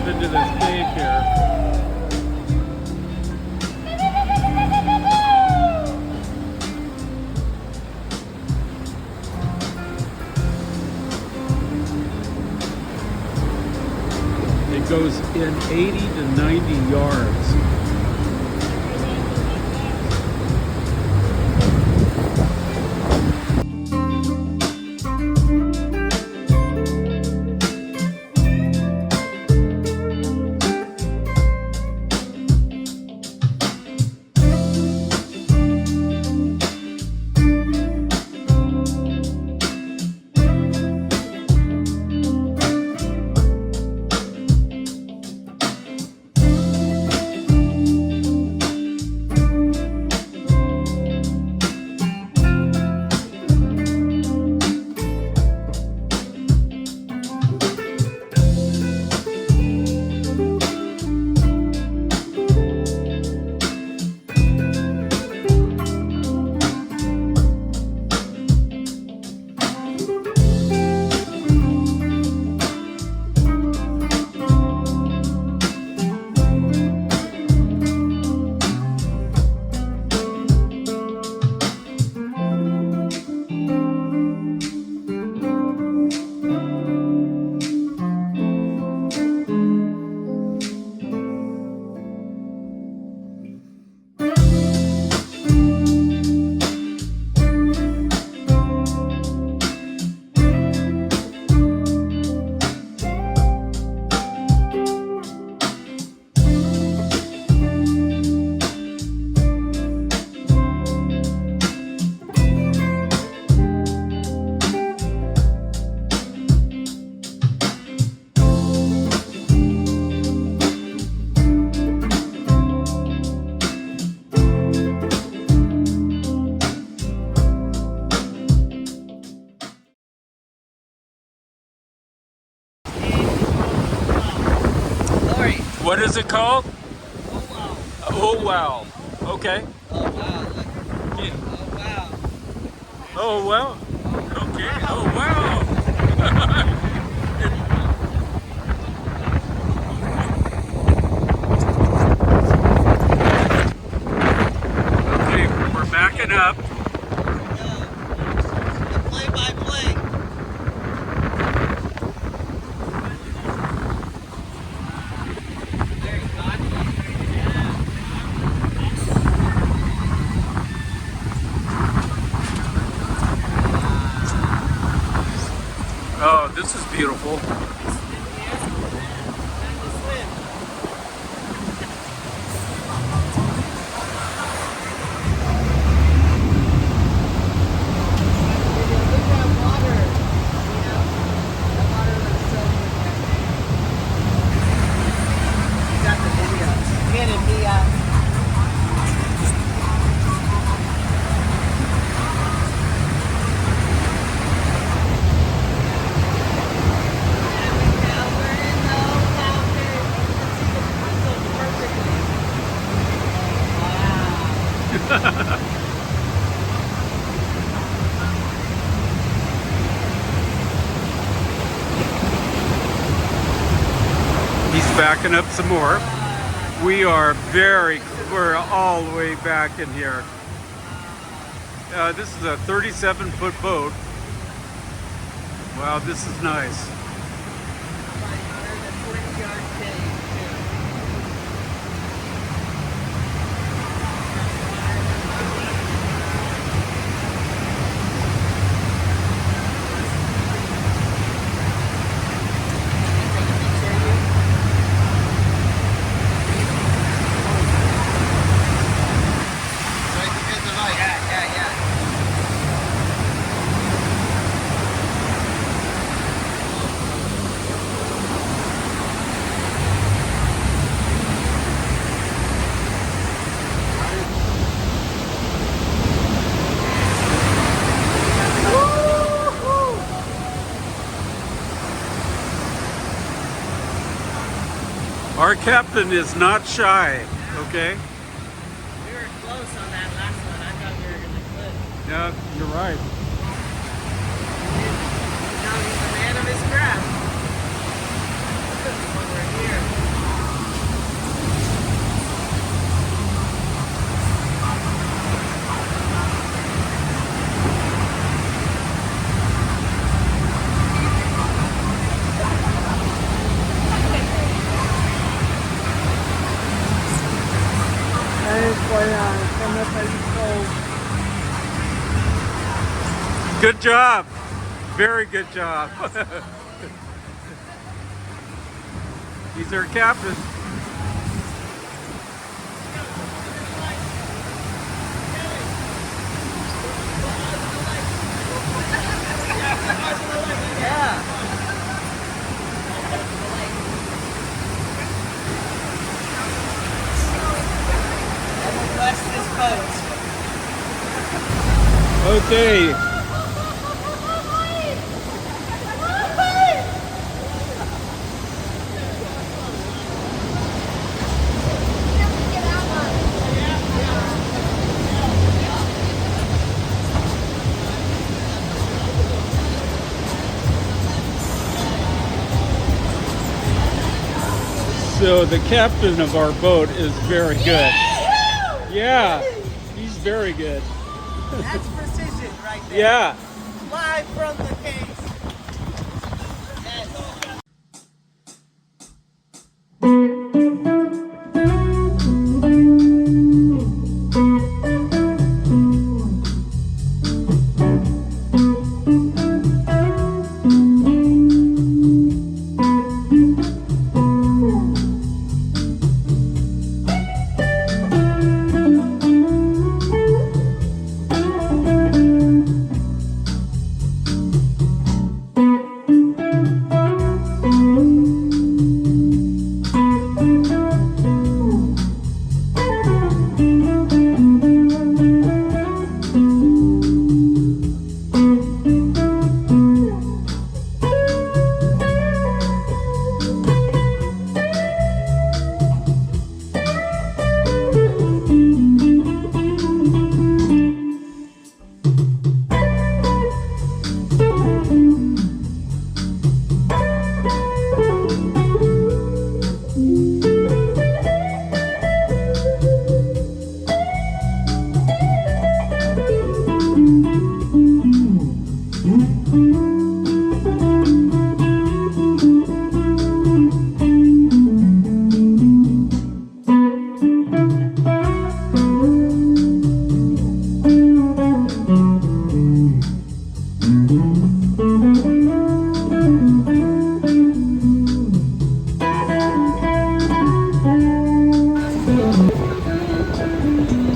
up into this cave here. It goes in 80 to 90 yards. What is it called? Oh wow. Okay. Oh wow. Yeah. Oh wow. Oh wow. Okay. Oh wow. Okay, we're backing up. The play-by-play. Very confident. Oh, this is beautiful. He's backing up some more. We're all the way back in here. This is a 37-foot boat. Wow, this is nice. Our captain is not shy, okay? We were close on that last one. I thought we were going to clip. Yeah, you're right. Now he's a man of his craft. Over here. That is from Na Pali Coast. Good job. Very good job. He's our captain. Yeah. Bless this boat. Okay. So the captain of our boat is very good. Yeah, he's very good. That's precision right there. Yeah. Live from the case. Yes.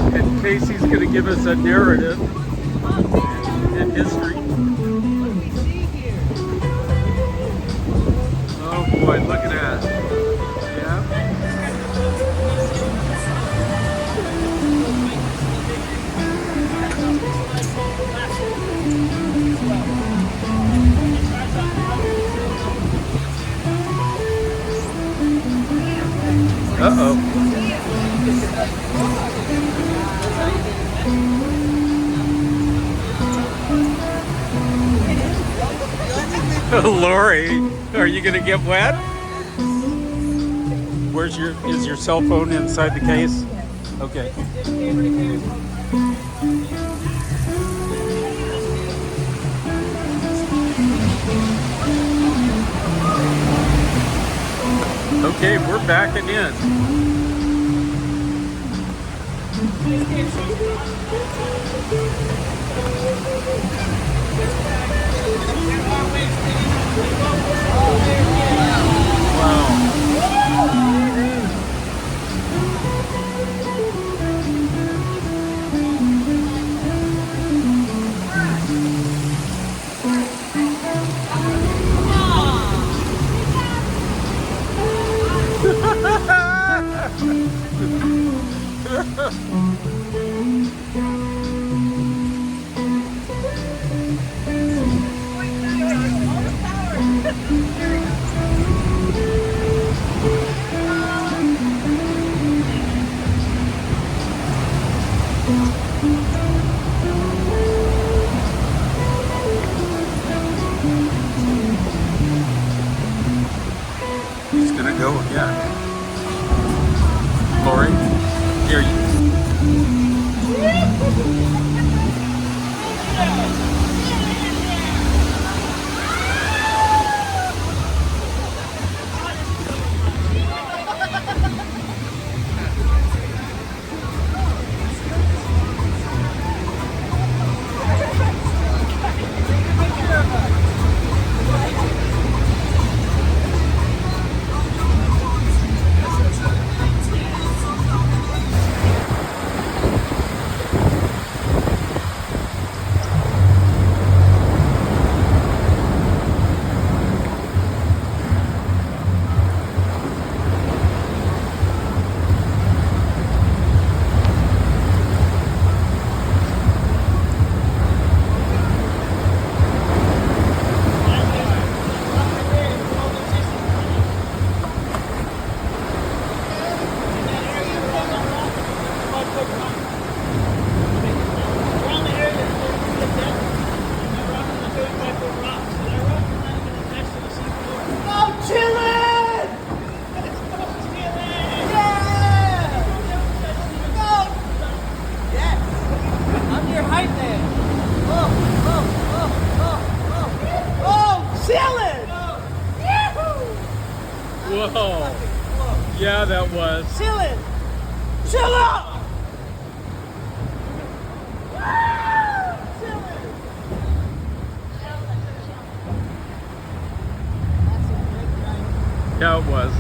And Casey's going to give us a narrative in history. What do we see here? Oh boy, look at that. Yeah. Uh-oh. Lori, are you gonna get wet? Is your cell phone inside the case? Okay. Okay, we're backing in. Around the area, there's a depth, and that rock is a 35-foot rock. So that rock is not even attached to the seafloor. No chillin'! Let's go, chillin'! Yeah! Go! Yes! I'm your height man. Oh, chillin'! Yahoo! Whoa. Yeah, that was. Chillin'! Chill out! Yeah, it was.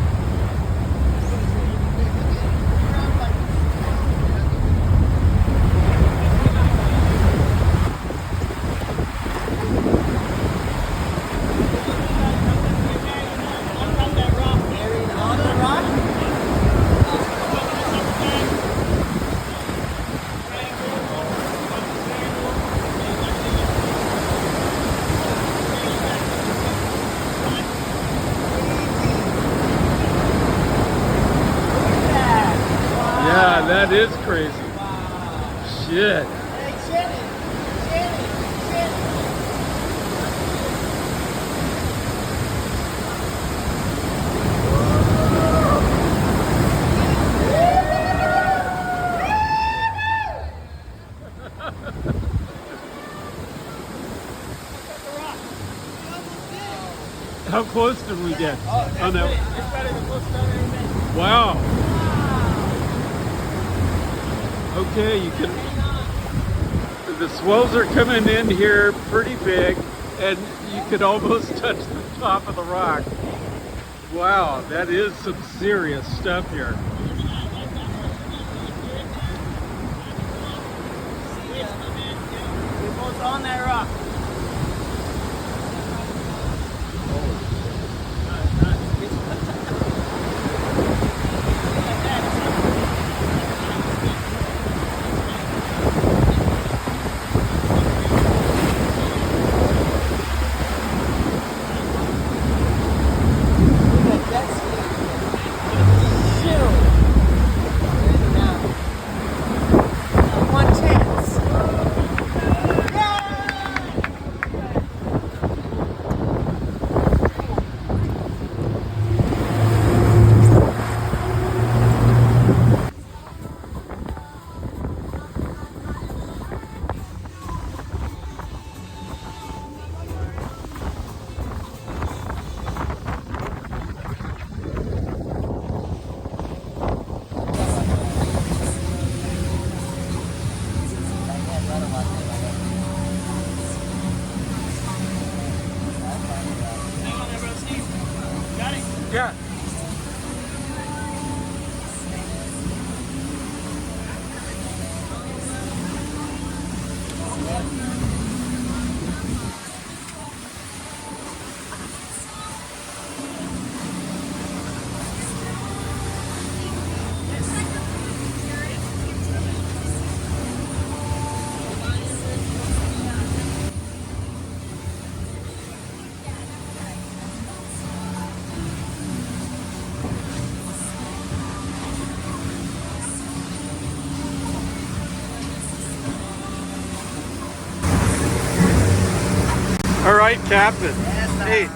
Unround that rock. Buried on the rock? Yeah, that is crazy. Shit. Hey, Shannon! How close did we get? On that? It's better than most of everything. Wow. Okay, you can. The swells are coming in here pretty big, and you could almost touch the top of the rock. Wow, that is some serious stuff here. We're both on that rock. One chance. Hang on there, bro, Steve. Got it? Yeah. All right, Captain. Hey,